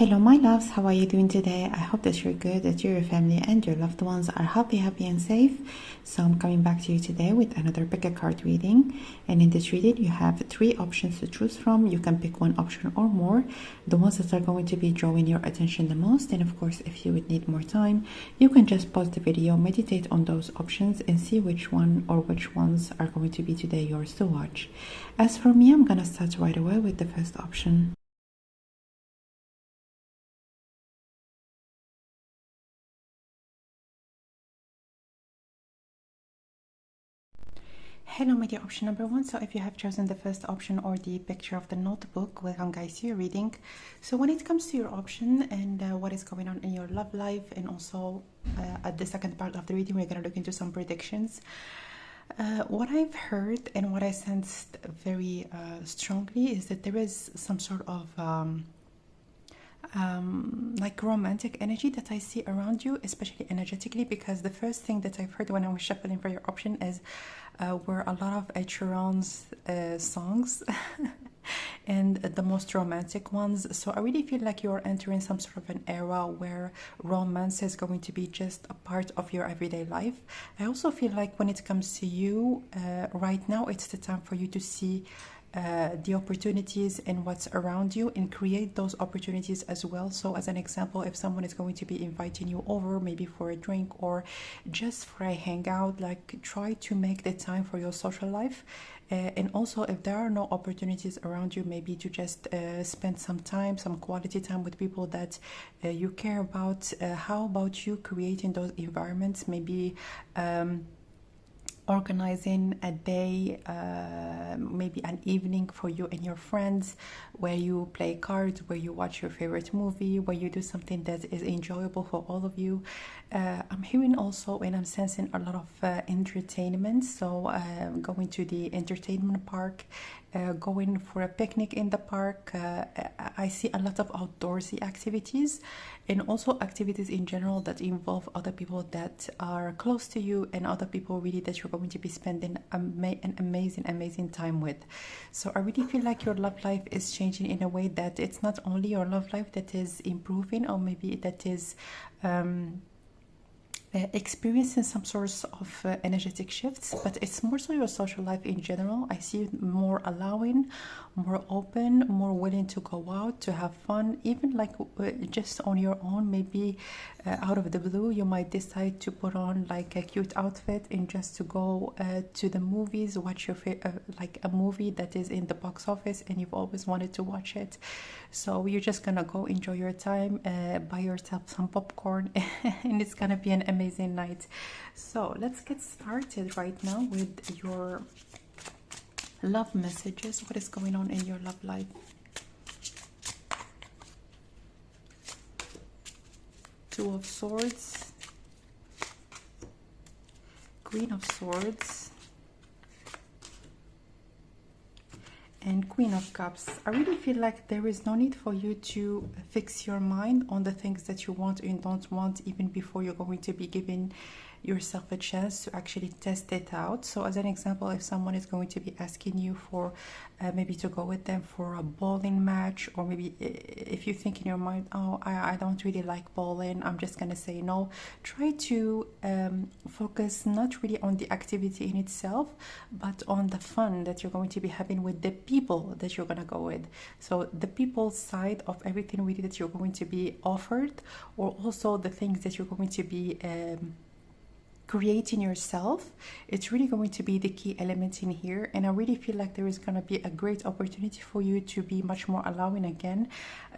Hello, my loves. How are you doing today? I hope that you're good, that your family and your loved ones are happy and safe. So I'm coming back to you today with another pick a card reading. And in this reading, you have three options to choose from. You can pick one option or more. The ones that are going to be drawing your attention the most. And of course, if you would need more time, you can just pause the video, meditate on those options and see which one or which ones are going to be today yours to watch. As for me, I'm gonna start right away with the first option. Hello, my dear option number one. So if you have chosen the first option or the picture of the notebook, welcome guys to your reading. So when it comes to your option and what is going on in your love life, and also at the second part of the reading, we're going to look into some predictions. What I've heard and what I sensed very strongly is that there is some sort of like romantic energy that I see around you, especially energetically, because the first thing that I've heard when I was shuffling for your option is were a lot of Ed Sheeran's songs and the most romantic ones. So I really feel like you're entering some sort of an era where romance is going to be just a part of your everyday life. I also feel like when it comes to you right now, it's the time for you to see the opportunities and what's around you and create those opportunities as well. So as an example, if someone is going to be inviting you over, maybe for a drink or just for a hangout, like try to make the time for your social life. And also, if there are no opportunities around you, maybe to just spend some time, some quality time with people that you care about. How about you creating those environments? Maybe organizing a day, maybe an evening for you and your friends, where you play cards, where you watch your favorite movie, where you do something that is enjoyable for all of you. I'm hearing also and I'm sensing a lot of entertainment, so going to the entertainment park, going for a picnic in the park. I see a lot of outdoorsy activities and also activities in general that involve other people that are close to you and other people really that you're going to be spending an amazing time with. So I really feel like your love life is changing in a way that it's not only your love life that is improving, or maybe that is experiencing some sorts of energetic shifts, but it's more so your social life in general. I see you more allowing, more open, more willing to go out, to have fun, even like just on your own. Maybe out of the blue you might decide to put on like a cute outfit and just to go to the movies, watch your like a movie that is in the box office and you've always wanted to watch it. So you're just gonna go enjoy your time, buy yourself some popcorn and it's gonna be an amazing night. So let's get started right now with your love messages. What is going on in your love life? Two of Swords, Queen of Swords, and Queen of Cups. I really feel like there is no need for you to fix your mind on the things that you want and don't want, even before you're going to be giving yourself a chance to actually test it out. So as an example, if someone is going to be asking you for maybe to go with them for a bowling match, or maybe if you think in your mind, oh, I don't really like bowling, I'm just gonna say no. Try to focus not really on the activity in itself, but on the fun that you're going to be having with the people that you're gonna go with. So the people side of everything really that you're going to be offered, or also the things that you're going to be creating yourself, it's really going to be the key element in here. And I really feel like there is going to be a great opportunity for you to be much more allowing again.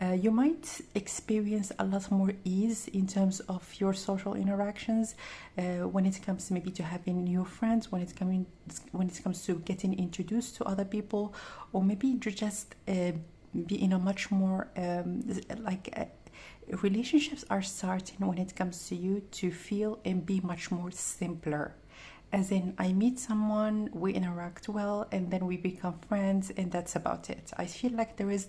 You might experience a lot more ease in terms of your social interactions when it comes maybe to having new friends, when it comes to getting introduced to other people, or maybe just be in a much more relationships are starting when it comes to you to feel and be much more simpler. As in, I meet someone, we interact well, and then we become friends, and that's about it. I feel like there is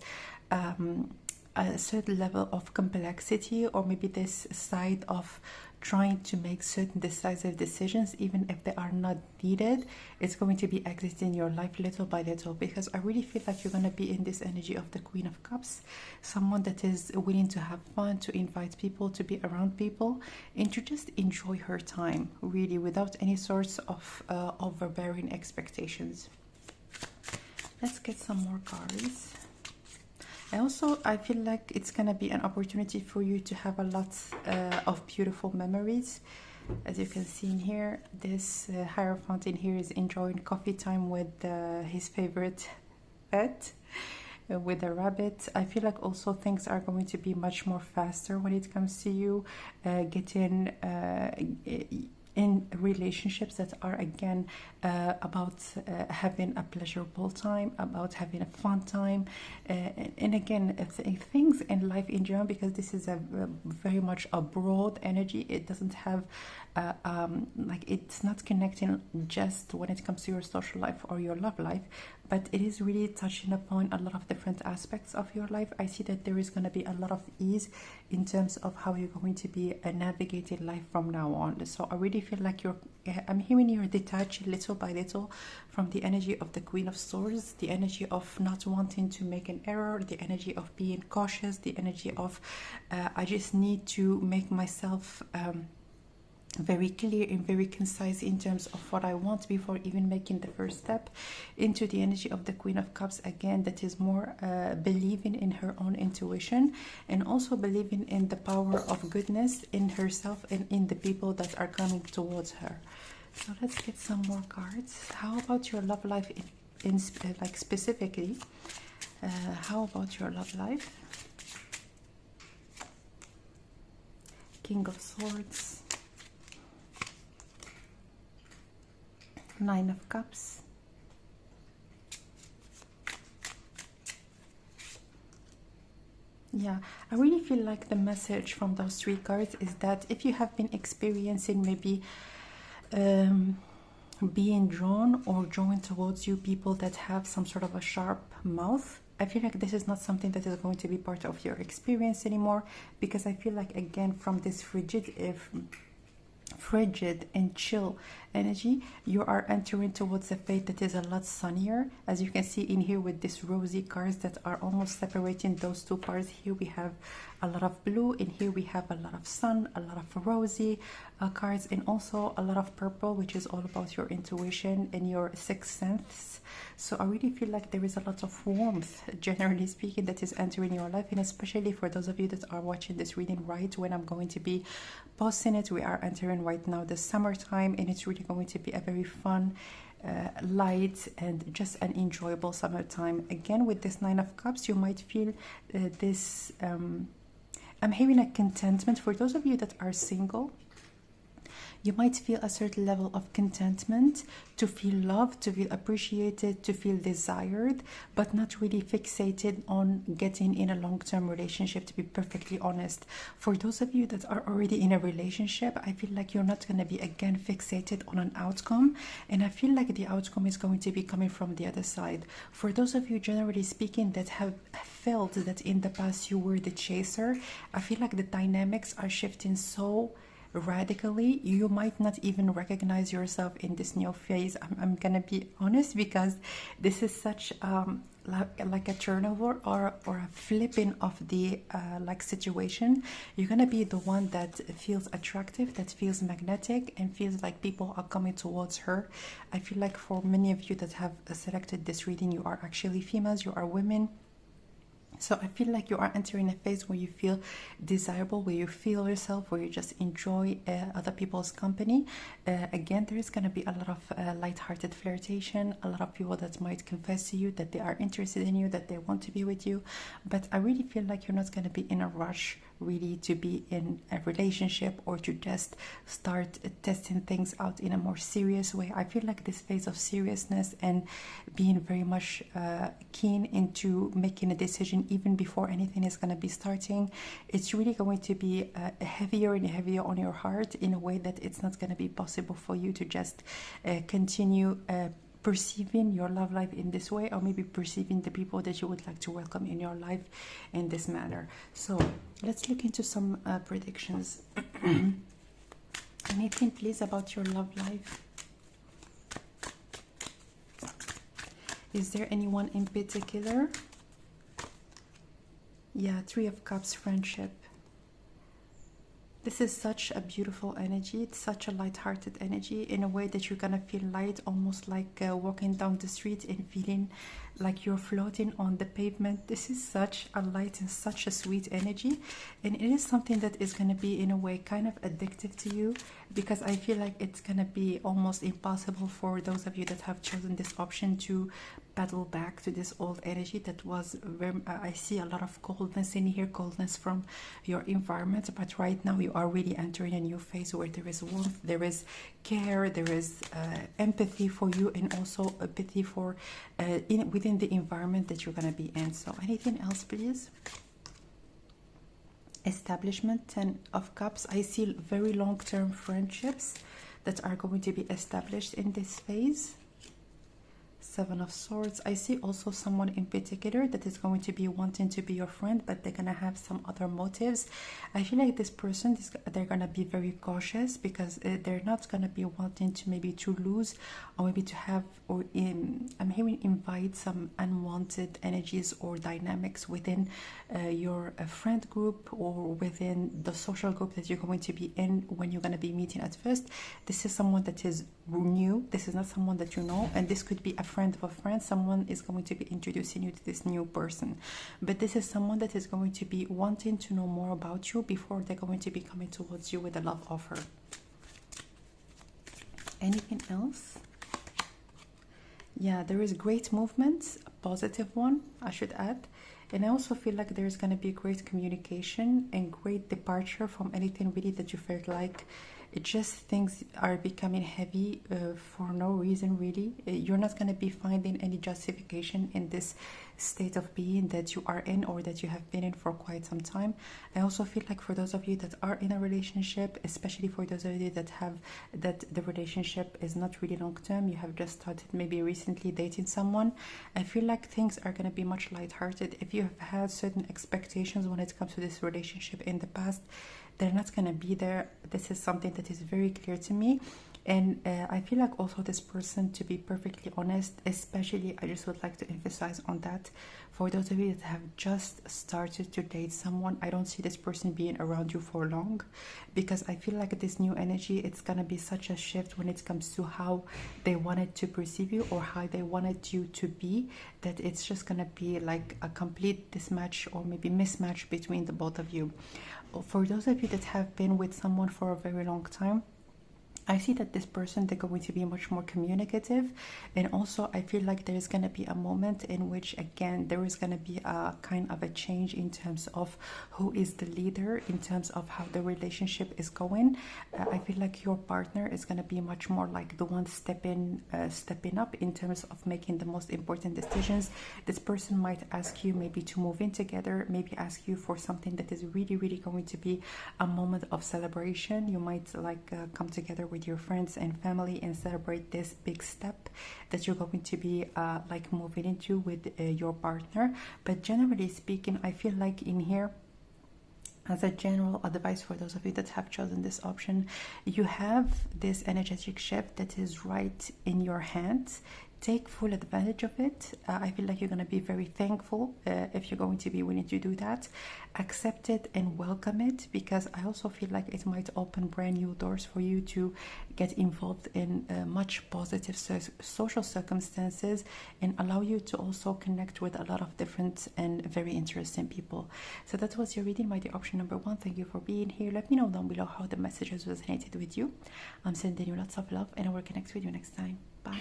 a certain level of complexity, or maybe this side of trying to make certain decisive decisions, even if they are not needed. It's going to be exiting your life little by little, because I really feel like you're going to be in this energy of the Queen of Cups, someone that is willing to have fun, to invite people, to be around people, and to just enjoy her time, really, without any sorts of overbearing expectations. Let's get some more cards. I feel like it's gonna be an opportunity for you to have a lot of beautiful memories. As you can see in here, this Hierophant in here is enjoying coffee time with his favorite pet, with a rabbit. I feel like also things are going to be much more faster when it comes to you getting in relationships that are again about having a pleasurable time, about having a fun time, and again things in life in general, because this is a very much a broad energy. It doesn't have like, it's not connecting just when it comes to your social life or your love life, but it is really touching upon a lot of different aspects of your life. I see that there is going to be a lot of ease in terms of how you're going to be navigating life from now on. So I really feel like I'm hearing you're detached little by little from the energy of the Queen of Swords, the energy of not wanting to make an error, the energy of being cautious, the energy of I just need to make myself very clear and very concise in terms of what I want before even making the first step into the energy of the Queen of Cups, again, that is more believing in her own intuition, and also believing in the power of goodness in herself and in the people that are coming towards her. So let's get some more cards. How about your love life like specifically? How about your love life? King of Swords, Nine of Cups, yeah, I really feel like the message from those three cards is that if you have been experiencing maybe being drawn or drawn towards you people that have some sort of a sharp mouth, I feel like this is not something that is going to be part of your experience anymore, because I feel like, again, from this frigid and chill energy, you are entering towards a fate that is a lot sunnier. As you can see in here with these rosy cards that are almost separating those two parts. Here we have a lot of blue, and here we have a lot of sun, a lot of rosy cards, and also a lot of purple, which is all about your intuition and your sixth sense. So I really feel like there is a lot of warmth, generally speaking, that is entering your life, and especially for those of you that are watching this reading right when I'm going to be posting it. We are entering right now the summertime, and it's really going to be a very fun, light, and just an enjoyable summertime. Again, with this Nine of Cups, you might feel this I'm hearing a contentment. For those of you that are single, you might feel a certain level of contentment, to feel loved, to feel appreciated, to feel desired, but not really fixated on getting in a long-term relationship, to be perfectly honest. For those of you that are already in a relationship, I feel like you're not going to be, again, fixated on an outcome, and I feel like the outcome is going to be coming from the other side. For those of you, generally speaking, that have felt that in the past you were the chaser, I feel like the dynamics are shifting so radically, you might not even recognize yourself in this new phase. I'm gonna be honest, because this is such like a turnover or a flipping of the like situation. You're gonna be the one that feels attractive, that feels magnetic, and feels like people are coming towards her. I feel like for many of you that have selected this reading, you are actually females, you are women. So I feel like you are entering a phase where you feel desirable, where you feel yourself, where you just enjoy other people's company. Again, there is going to be a lot of light-hearted flirtation, a lot of people that might confess to you that they are interested in you, that they want to be with you. But I really feel like you're not going to be in a rush, really, to be in a relationship or to just start testing things out in a more serious way. I feel like this phase of seriousness and being very much keen into making a decision even before anything is going to be starting, it's really going to be heavier and heavier on your heart, in a way that it's not going to be possible for you to just continue perceiving your love life in this way, or maybe perceiving the people that you would like to welcome in your life in this manner. So let's look into some predictions. Anything, please, about your love life? Is there anyone in particular? Yeah, Three of Cups, friendship. This is such a beautiful energy. It's such a light-hearted energy in a way that you're gonna feel light, almost like walking down the street and feeling like you're floating on the pavement. This is such a light and such a sweet energy, and it is something that is gonna be in a way kind of addictive to you, because I feel like it's gonna be almost impossible for those of you that have chosen this option to battle back to this old energy that was very, I see a lot of coldness in here, coldness from your environment, but right now you are really entering a new phase where there is warmth, there is care, there is empathy for you, and also empathy for within the environment that you're going to be in. So anything else, please? Establishment, 10 of Cups. I see very long-term friendships that are going to be established in this phase. Seven of Swords. I see also someone in particular that is going to be wanting to be your friend, but they're gonna have some other motives. I feel like this person, they're gonna be very cautious, because they're not gonna be wanting to maybe to lose, or maybe to have, or I'm hearing invite some unwanted energies or dynamics within your friend group, or within the social group that you're going to be in when you're going to be meeting at first. This is someone that is new. This is not someone that you know, and this could be a friend of a friend. Someone is going to be introducing you to this new person, but this is someone that is going to be wanting to know more about you before they're going to be coming towards you with a love offer. Anything else? Yeah, there is great movement, a positive one, I should add. And I also feel like there's going to be great communication and great departure from anything really that you felt like it just things are becoming heavy for no reason, really. You're not going to be finding any justification in this state of being that you are in, or that you have been in for quite some time. I also feel like for those of you that are in a relationship, especially for those of you that have that the relationship is not really long term, you have just started maybe recently dating someone, I feel like things are going to be much lighthearted. If you have had certain expectations when it comes to this relationship in the past, they're not going to be there. This is something that is very clear to me. And I feel like also this person, to be perfectly honest, especially I just would like to emphasize on that, for those of you that have just started to date someone, I don't see this person being around you for long, because I feel like this new energy, it's going to be such a shift when it comes to how they wanted to perceive you, or how they wanted you to be, that it's just going to be like a complete mismatch, or maybe mismatch between the both of you. For those of you that have been with someone for a very long time, I see that this person, they're going to be much more communicative, and also I feel like there is going to be a moment in which, again, there is going to be a kind of a change in terms of who is the leader, in terms of how the relationship is going. I feel like your partner is going to be much more like the one stepping up in terms of making the most important decisions. This person might ask you maybe to move in together, maybe ask you for something that is really, really going to be a moment of celebration. You might like come together with your friends and family and celebrate this big step that you're going to be like moving into with your partner. But generally speaking, I feel like in here, as a general advice for those of you that have chosen this option, you have this energetic shift that is right in your hands. Take full advantage of it. I feel like you're going to be very thankful if you're going to be willing to do that. Accept it and welcome it, because I also feel like it might open brand new doors for you to get involved in much positive social circumstances, and allow you to also connect with a lot of different and very interesting people. So that was your reading, my dear option number one. Thank you for being here. Let me know down below how the messages resonated with you. I'm sending you lots of love, and I will connect with you next time. Bye.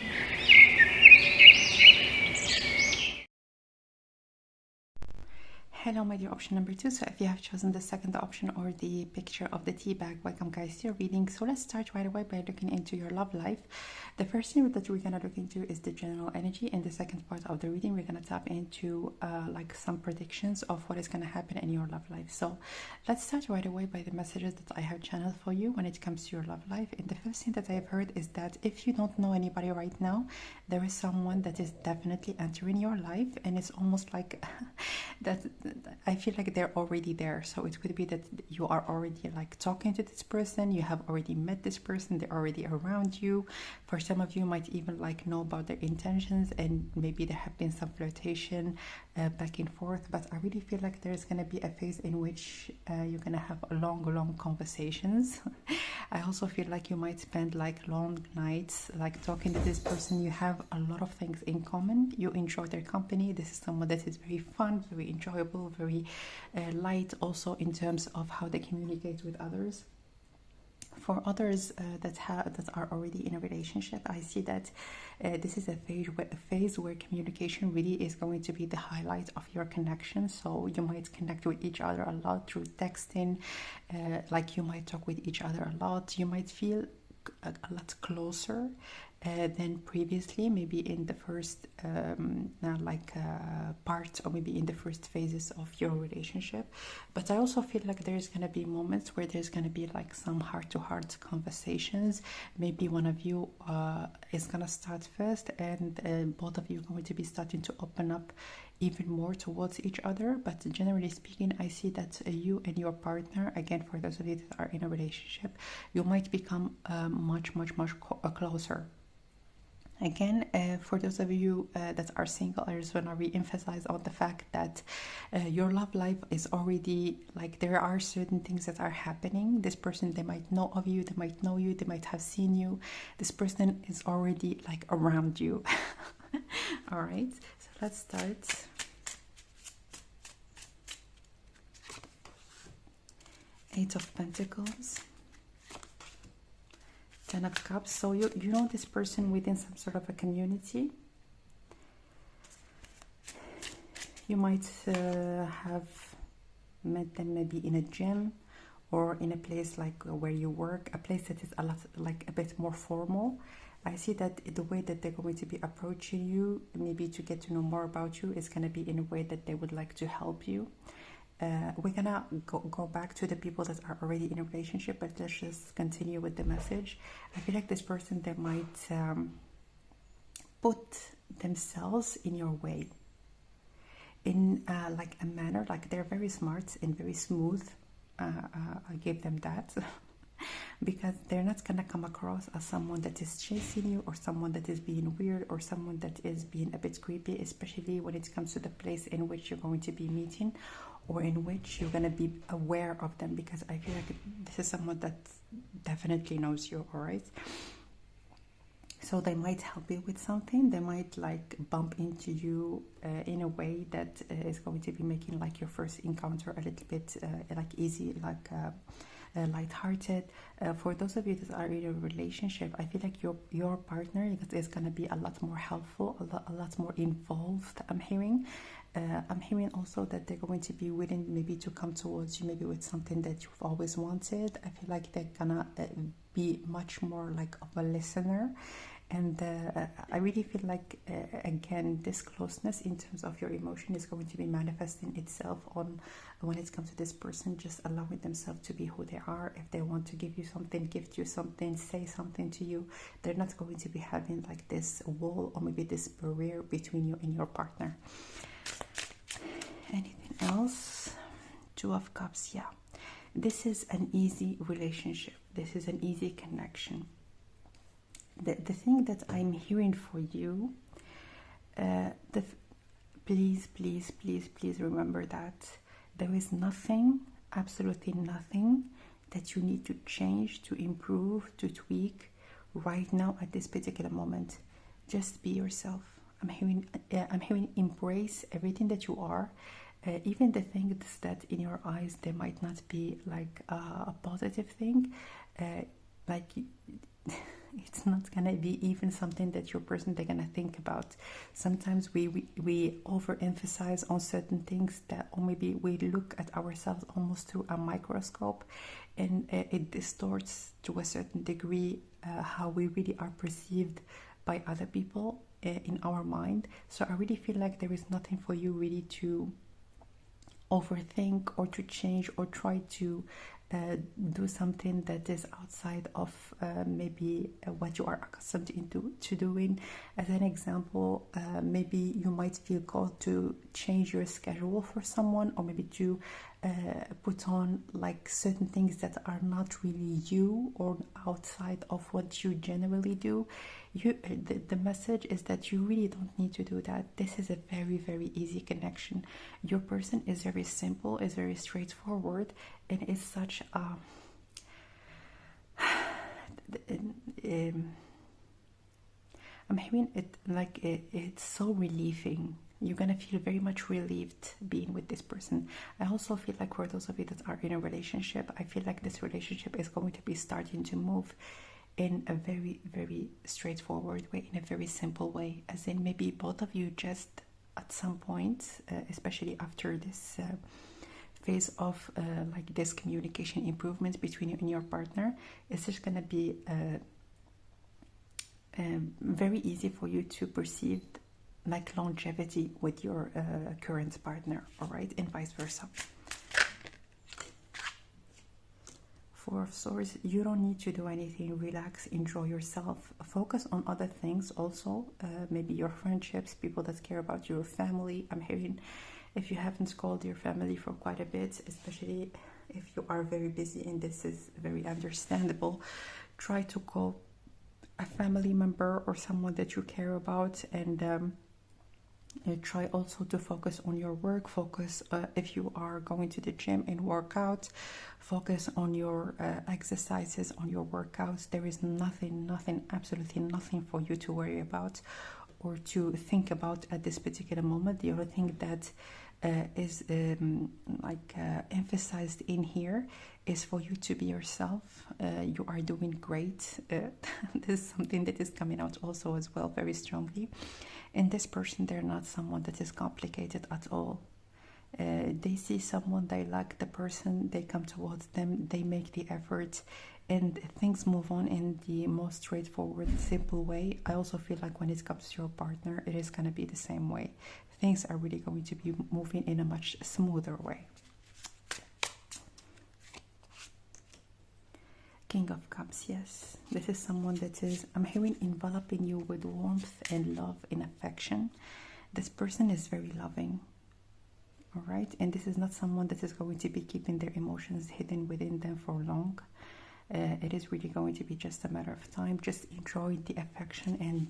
Hello, my dear option number two. So if you have chosen the second option, or the picture of the tea bag, welcome guys to your reading. So let's start right away by looking into your love life. The first thing that we're going to look into is the general energy. In the second part of the reading, we're going to tap into like some predictions of what is going to happen in your love life. So let's start right away by the messages that I have channeled for you when it comes to your love life. And the first thing that I have heard is that if you don't know anybody right now, there is someone that is definitely entering your life, and it's almost like that I feel like they're already there. So it could be that you are already like talking to this person, you have already met this person, they're already around you. For some of you might even like know about their intentions, and maybe there have been some flirtation back and forth. But I really feel like there's going to be a phase in which you're going to have long conversations. I also feel like you might spend like long nights like talking to this person. You have a lot of things in common. You enjoy their company. This is someone that is very fun, very enjoyable, very light also in terms of how they communicate with others. For others that are already in a relationship, I see that this is a phase where communication really is going to be the highlight of your connection. So you might connect with each other a lot through texting, like you might talk with each other a lot. You might feel a lot closer than previously, maybe in the first part, or maybe in the first phases of your relationship. But I also feel like there's going to be moments where there's going to be like some heart-to-heart conversations. Maybe one of you is going to start first, and both of you are going to be starting to open up even more towards each other. But generally speaking, I see that you and your partner, again, for those of you that are in a relationship, you might become much closer. Again, for those of you that are single, I just want to re-emphasize on the fact that your love life is already, like, there are certain things that are happening. This person, they might know of you, they might know you, they might have seen you. This person is already like around you. All right, so let's start. Eight of Pentacles, Ten of Cups. So you know this person within some sort of a community. You might have met them maybe in a gym, or in a place like where you work, a place that is a lot like a bit more formal. I see that the way that they're going to be approaching you, maybe to get to know more about you, is going to be in a way that they would like to help you. We're gonna go back to the people that are already in a relationship, but let's just continue with the message. I feel like this person, they might put themselves in your way in like a manner, like they're very smart and very smooth. I give them that. Because they're not gonna come across as someone that is chasing you, or someone that is being weird, or someone that is being a bit creepy, especially when it comes to the place in which you're going to be meeting, or in which you're going to be aware of them, because I feel like this is someone that definitely knows you. All right, so they might help you with something. They might like bump into you in a way that is going to be making like your first encounter a little bit like easy, like light-hearted. For those of you that are in a relationship, I feel like your partner is going to be a lot more helpful, a lot more involved. I'm hearing also that they're going to be willing maybe to come towards you, maybe with something that you've always wanted. I feel like they're gonna be much more like of a listener. And I really feel like, again, this closeness in terms of your emotion is going to be manifesting itself on when it comes to this person, just allowing themselves to be who they are. If they want to give you something, gift you something, say something to you, they're not going to be having like this wall or maybe this barrier between you and your partner. Anything else? Two of Cups, yeah. This is an easy relationship. This is an easy connection. The thing that I'm hearing for you, please remember that there is nothing, absolutely nothing, that you need to change, to improve, to tweak right now at this particular moment. Just be yourself. I'm hearing embrace everything that you are, even the things that in your eyes they might not be like a positive thing, like. It's not gonna be even something that your person they're gonna think about. Sometimes we overemphasize on certain things, that, or maybe we look at ourselves almost through a microscope, and it distorts to a certain degree how we really are perceived by other people in our mind. So I really feel like there is nothing for you really to overthink or to change or try to do something that is outside of maybe what you are accustomed to doing. As an example, maybe you might feel called to change your schedule for someone, or maybe to put on like certain things that are not really you or outside of what you generally do. The message is that you really don't need to do that. This is a very, very easy connection. Your person is very simple, is very straightforward, and is such a I'm hearing it like it's so relieving. You're gonna feel very much relieved being with this person. I also feel like for those of you that are in a relationship, I feel like this relationship is going to be starting to move in a very, very straightforward way, in a very simple way, as in maybe both of you just at some point, especially after this phase of like this communication improvement between you and your partner, it's just going to be very easy for you to perceive like longevity with your current partner, all right, and vice versa. Four of Swords, you don't need to do anything. Relax, enjoy yourself, focus on other things also, maybe your friendships, people that care about your family. I'm hearing if you haven't called your family for quite a bit, especially if you are very busy, and this is very understandable, try to call a family member or someone that you care about, and try also to focus on your work. Focus if you are going to the gym and work out, focus on your exercises, on your workouts. There is nothing, absolutely nothing for you to worry about or to think about at this particular moment. The only thing that is emphasized in here is for you to be yourself. You are doing great. This is something that is coming out also as well very strongly. And this person, they're not someone that is complicated at all. They see someone, they like the person, they come towards them, they make the effort, and things move on in the most straightforward, simple way. I also feel like when it comes to your partner, it is going to be the same way. Things are really going to be moving in a much smoother way. King of Cups, yes. This is someone that is, I'm hearing, enveloping you with warmth and love and affection. This person is very loving, all right? And this is not someone that is going to be keeping their emotions hidden within them for long. It is really going to be just a matter of time. Just enjoy the affection and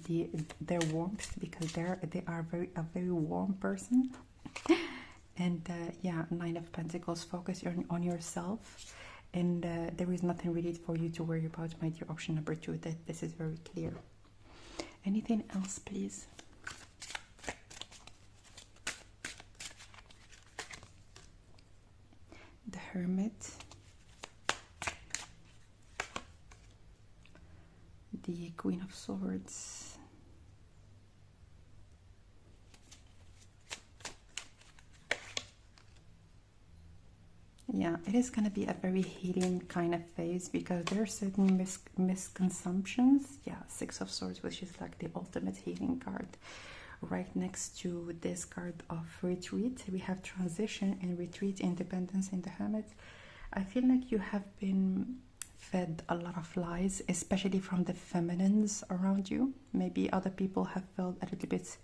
their warmth, because they are a very warm person. And yeah, Nine of Pentacles, focus on yourself. And there is nothing really for you to worry about, my dear option number 2. That this is very clear. Anything else, please? The Hermit. The Queen of Swords. Yeah, it is going to be a very healing kind of phase, because there are certain misconceptions. Yeah, Six of Swords, which is like the ultimate healing card. Right next to this card of retreat, we have transition and retreat, independence in the Hermit. I feel like you have been fed a lot of lies, especially from the feminines around you. Maybe other people have felt a little bit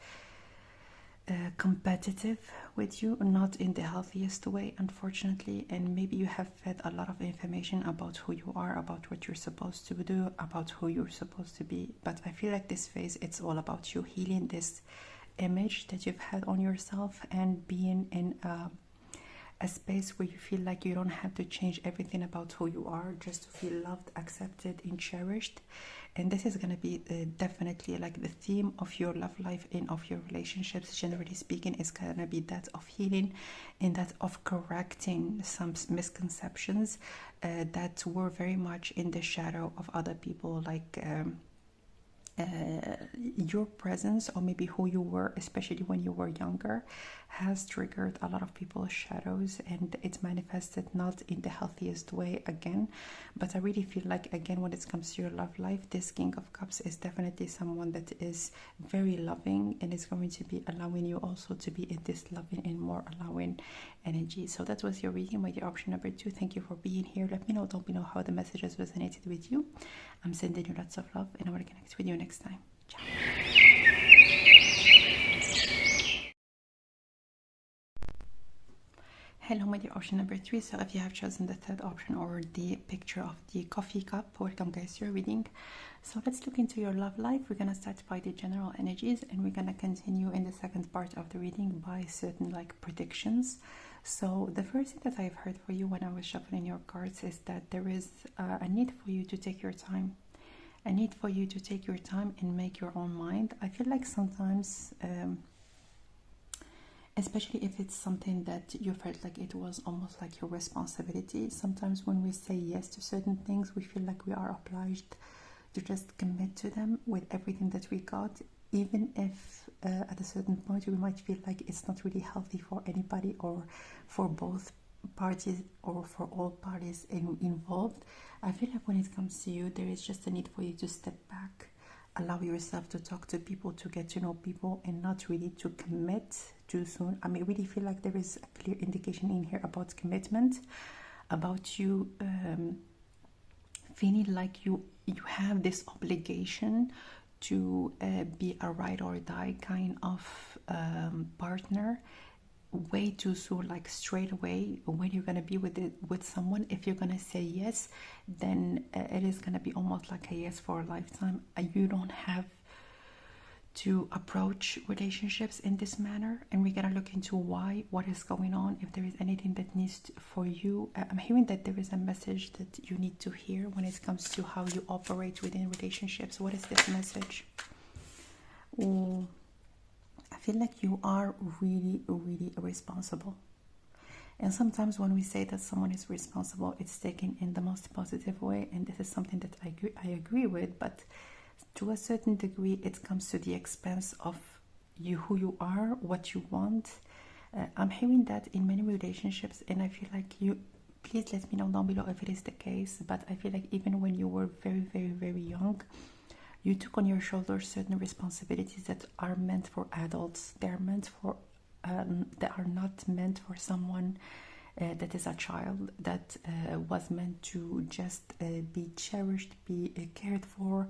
competitive with you, not in the healthiest way, unfortunately. And maybe you have fed a lot of information about who you are, about what you're supposed to do, about who you're supposed to be. But I feel like this phase, it's all about you healing this image that you've had on yourself, and being in a space where you feel like you don't have to change everything about who you are just to feel loved, accepted, and cherished. And this is going to be definitely like the theme of your love life and of your relationships, generally speaking, is going to be that of healing and that of correcting some misconceptions that were very much in the shadow of other people, like your presence, or maybe who you were, especially when you were younger, has triggered a lot of people's shadows, and it's manifested not in the healthiest way again. But I really feel like, again, when it comes to your love life, this King of Cups is definitely someone that is very loving and is going to be allowing you also to be in this loving and more allowing energy. So that was your reading, my dear option number 2. Thank you for being here. Let me know down below how the messages resonated with you. I'm sending you lots of love, and I want to connect with you next time. Ciao. Hello, my dear option number 3. So if you have chosen the third option, or the picture of the coffee cup, welcome guys to your reading. So let's look into your love life. We're going to start by the general energies, and we're going to continue in the second part of the reading by certain predictions. So the first thing that I've heard for you when I was shuffling your cards is that there is a need for you to take your time. A need for you to take your time and make your own mind. I feel like sometimes, especially if it's something that you felt like it was almost like your responsibility. Sometimes when we say yes to certain things, we feel like we are obliged to just commit to them with everything that we got, even if at a certain point we might feel like it's not really healthy for anybody, or for both parties, or for all parties involved. I feel like when it comes to you, there is just a need for you to step back, allow yourself to talk to people, to get to know people, and not really to commit too soon. I really feel like there is a clear indication in here about commitment, about you feeling like you have this obligation to be a ride or die kind of partner way too soon, like straight away. When you're going to be with someone, if you're going to say yes, then it is going to be almost like a yes for a lifetime. You don't have to approach relationships in this manner, and we're going to look into what is going on, if there is anything that needs for you. I'm hearing that there is a message that you need to hear when it comes to how you operate within relationships. What is this message? Oh, I feel like you are really, really responsible. And sometimes when we say that someone is responsible, it's taken in the most positive way, and this is something that I agree with, but to a certain degree it comes to the expense of you, who you are, what you want. I'm hearing that in many relationships, and I feel like please let me know down below if it is the case, but I feel like even when you were very, very, very young, you took on your shoulders certain responsibilities that are meant for adults. They are meant for they are not meant for someone that is a child, that was meant to just be cherished, be cared for,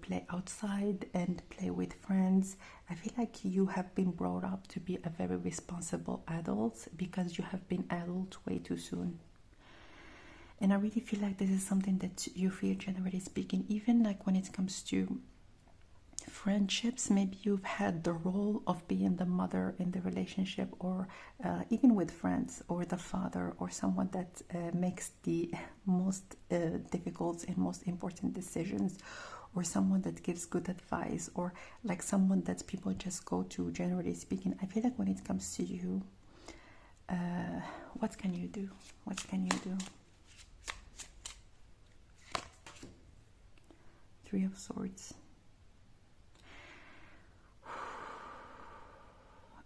play outside and play with friends. I feel like you have been brought up to be a very responsible adult, because you have been adult way too soon. And I really feel like this is something that you feel, generally speaking, even like when it comes to friendships. Maybe you've had the role of being the mother in the relationship, or even with friends, or the father, or someone that makes the most difficult and most important decisions, or someone that gives good advice, or like someone that people just go to, generally speaking. I feel like when it comes to you, what can you do? What can you do? Three of Swords.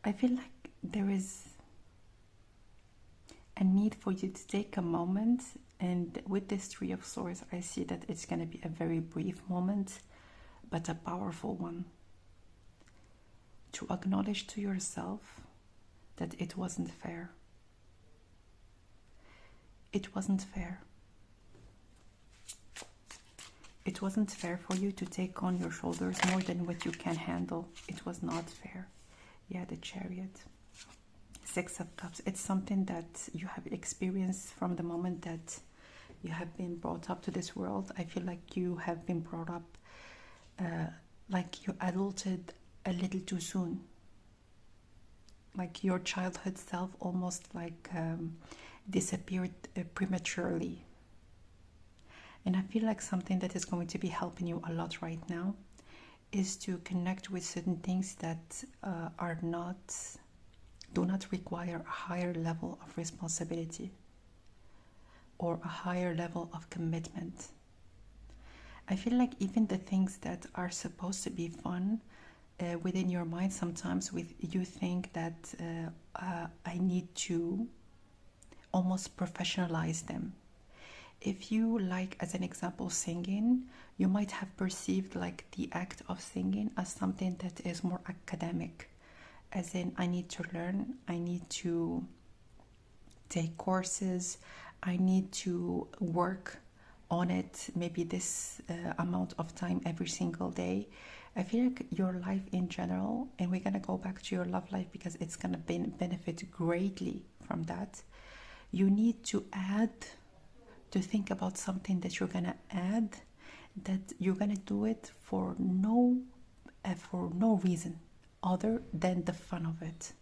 I feel like there is a need for you to take a moment, and with this Three of Swords, I see that it's going to be a very brief moment, but a powerful one, to acknowledge to yourself that it wasn't fair. It wasn't fair. It wasn't fair for you to take on your shoulders more than what you can handle. It was not fair. Yeah, the Chariot. Six of Cups. It's something that you have experienced from the moment that you have been brought up to this world. I feel like you have been brought up like you adulted a little too soon. Like your childhood self almost like disappeared prematurely. And I feel like something that is going to be helping you a lot right now is to connect with certain things that do not require a higher level of responsibility or a higher level of commitment. I feel like even the things that are supposed to be fun within your mind, sometimes with you think that I need to almost professionalize them. If you like, as an example, singing, you might have perceived like the act of singing as something that is more academic, as in I need to learn, I need to take courses, I need to work on it, maybe this amount of time every single day. I feel like your life in general, and we're going to go back to your love life because it's going to benefit greatly from that. You need to think about something that you're going to add, that you're going to do it for no reason other than the fun of it.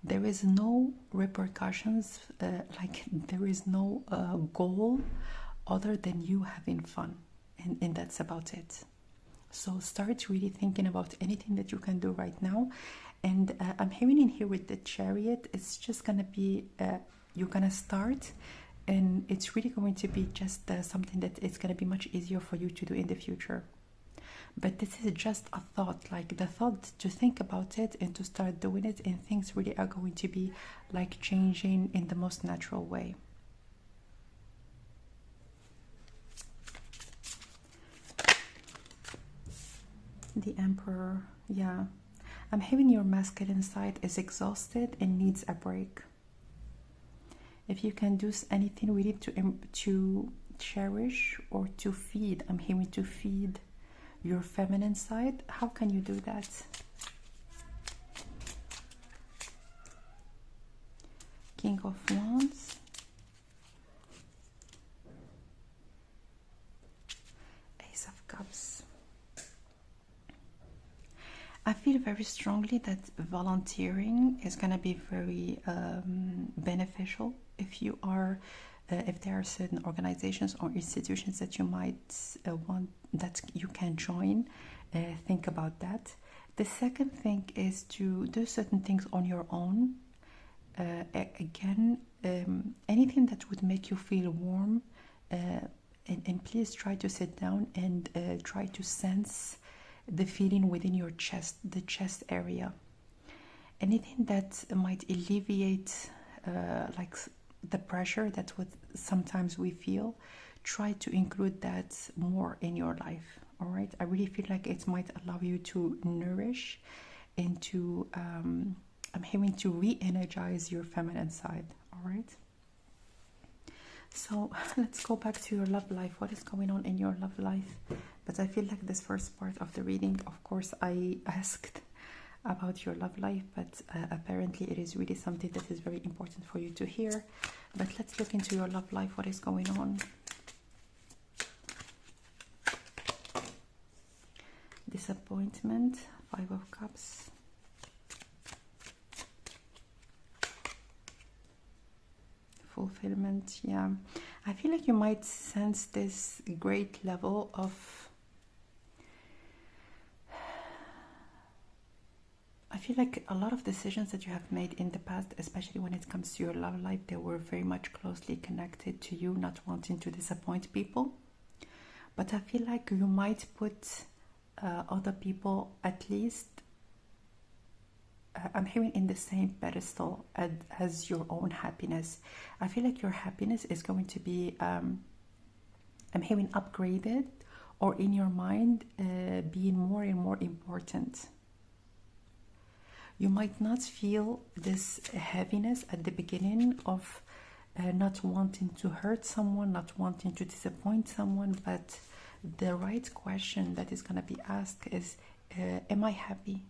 There is no repercussions, like there is no goal other than you having fun, and that's about it. So start really thinking about anything that you can do right now. And I'm hearing in here with the Chariot, it's just gonna be you're gonna start, and it's really going to be just something that it's gonna be much easier for you to do in the future. But this is just a thought, like the thought to think about it and to start doing it, and things really are going to be like changing in the most natural way. The Emperor, yeah. I'm having your masculine side is exhausted and needs a break. If you can do anything really to cherish or to feed, I'm hearing to feed your feminine side. How can you do that? King of Wands. Ace of Cups. I feel very strongly that volunteering is going to be very beneficial if you are if there are certain organizations or institutions that you might want that you can join. Think about that. The second thing is to do certain things on your own. Again, anything that would make you feel warm, and please try to sit down and try to sense the feeling within your chest, the chest area. Anything that might alleviate like the pressure that would sometimes we feel, try to include that more in your life. All right, I really feel like it might allow you to nourish and to I'm having to re-energize your feminine side. All right, so let's go back to your love life. What is going on in your love life? But I feel like this first part of the reading, of course, I asked about your love life, but apparently it is really something that is very important for you to hear. But let's look into your love life. What is going on? Disappointment, Five of Cups. Fulfillment, yeah. I feel like you might sense this great level of, I feel like a lot of decisions that you have made in the past, especially when it comes to your love life, they were very much closely connected to you not wanting to disappoint people. But I feel like you might put other people, at least, I'm hearing, in the same pedestal as your own happiness. I feel like your happiness is going to be, I'm hearing, upgraded, or in your mind being more and more important. You might not feel this heaviness at the beginning of not wanting to hurt someone, not wanting to disappoint someone, but the right question that is going to be asked is, am I happy?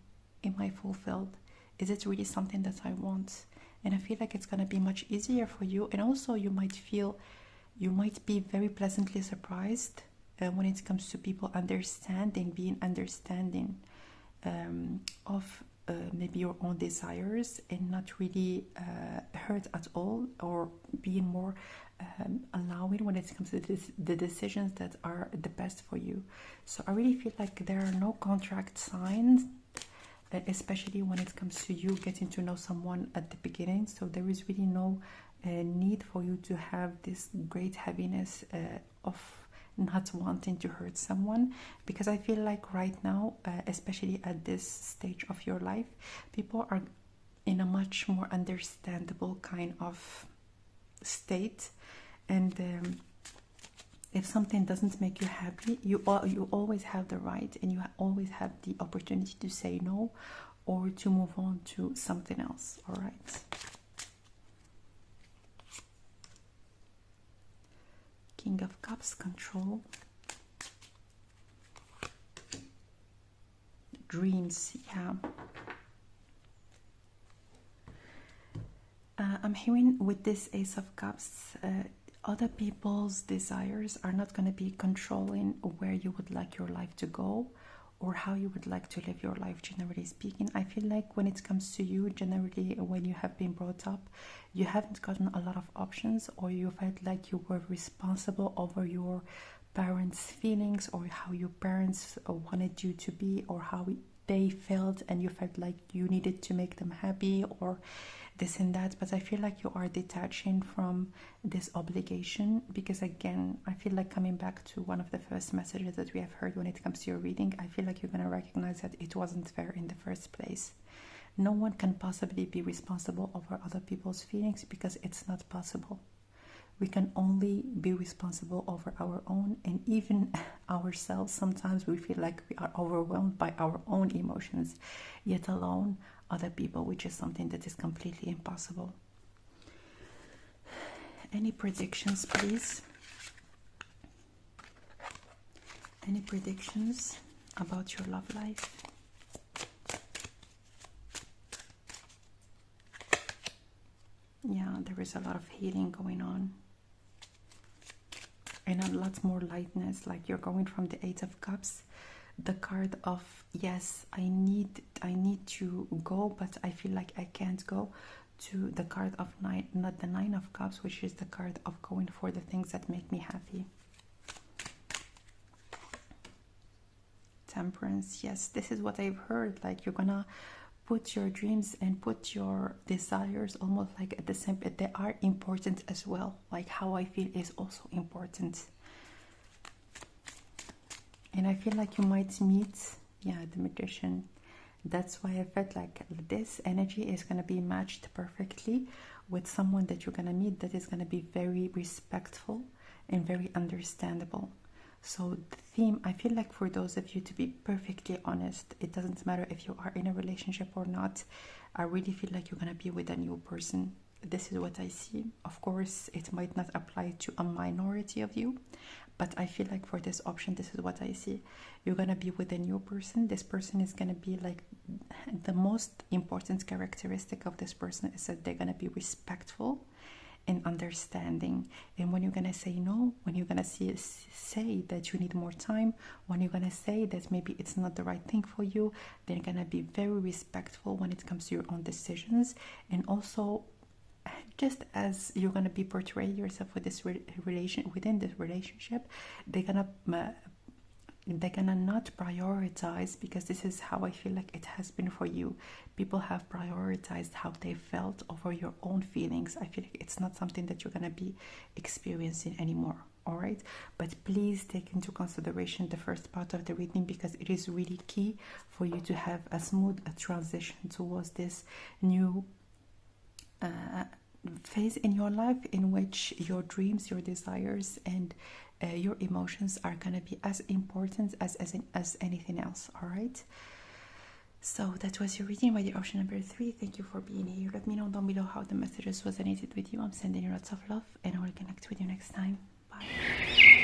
Am I fulfilled? Is it really something that I want? And I feel like it's going to be much easier for you. And also you might be very pleasantly surprised when it comes to people being understanding of maybe your own desires, and not really hurt at all, or being more allowing when it comes to the decisions that are the best for you. So I really feel like there are no contract signed, especially when it comes to you getting to know someone at the beginning. So there is really no need for you to have this great heaviness of not wanting to hurt someone, because I feel like right now, especially at this stage of your life, people are in a much more understandable kind of state, and if something doesn't make you happy, you always have the right, and you always have the opportunity to say no or to move on to something else. All right. King of Cups, control. Dreams, yeah. I'm hearing with this Ace of Cups, other people's desires are not going to be controlling where you would like your life to go or how you would like to live your life, generally speaking. I feel like when it comes to you, generally when you have been brought up, you haven't gotten a lot of options, or you felt like you were responsible over your parents' feelings, or how your parents wanted you to be, or how they felt, and you felt like you needed to make them happy, or this and that. But I feel like you are detaching from this obligation, because again, I feel like, coming back to one of the first messages that we have heard when it comes to your reading, I feel like you're going to recognize that it wasn't fair in the first place. No one can possibly be responsible over other people's feelings, because it's not possible. We can only be responsible over our own, and even ourselves, sometimes we feel like we are overwhelmed by our own emotions, yet alone other people, which is something that is completely impossible. Any predictions, please? Any predictions about your love life? Yeah, there is a lot of healing going on, and a lot more lightness. Like, you're going from the Eight of Cups, the card of, yes, I need to go, but I feel like I can't go, to the card of not the Nine of Cups, which is the card of going for the things that make me happy. Temperance, yes, this is what I've heard. Like, you're gonna put your dreams and put your desires almost like at the same, they are important as well. Like, how I feel is also important. And I feel like you might meet, yeah, the Magician. That's why I felt like this energy is going to be matched perfectly with someone that you're going to meet that is going to be very respectful and very understandable. So the theme, I feel like, for those of you, to be perfectly honest, it doesn't matter if you are in a relationship or not. I really feel like you're going to be with a new person. This is what I see. Of course, it might not apply to a minority of you, but I feel like for this option, this is what I see. You're going to be with a new person. This person is going to be like, the most important characteristic of this person is that they're going to be respectful and understanding. And when you're going to say no, when you're going to say that you need more time, when you're going to say that maybe it's not the right thing for you, they're going to be very respectful when it comes to your own decisions. And also, just as you're going to be portraying yourself with this within this relationship, they're gonna not prioritize, because this is how I feel like it has been for you. People have prioritized how they felt over your own feelings. I feel like it's not something that you're going to be experiencing anymore. All right, but please take into consideration the first part of the reading, because it is really key for you to have a smooth transition towards this new phase in your life, in which your dreams, your desires, and your emotions are going to be as important as anything else. All right, so that was your reading by the option number 3. Thank you for being here. Let me know down below how the messages resonated with you. I'm sending you lots of love, and I will connect with you next time. Bye.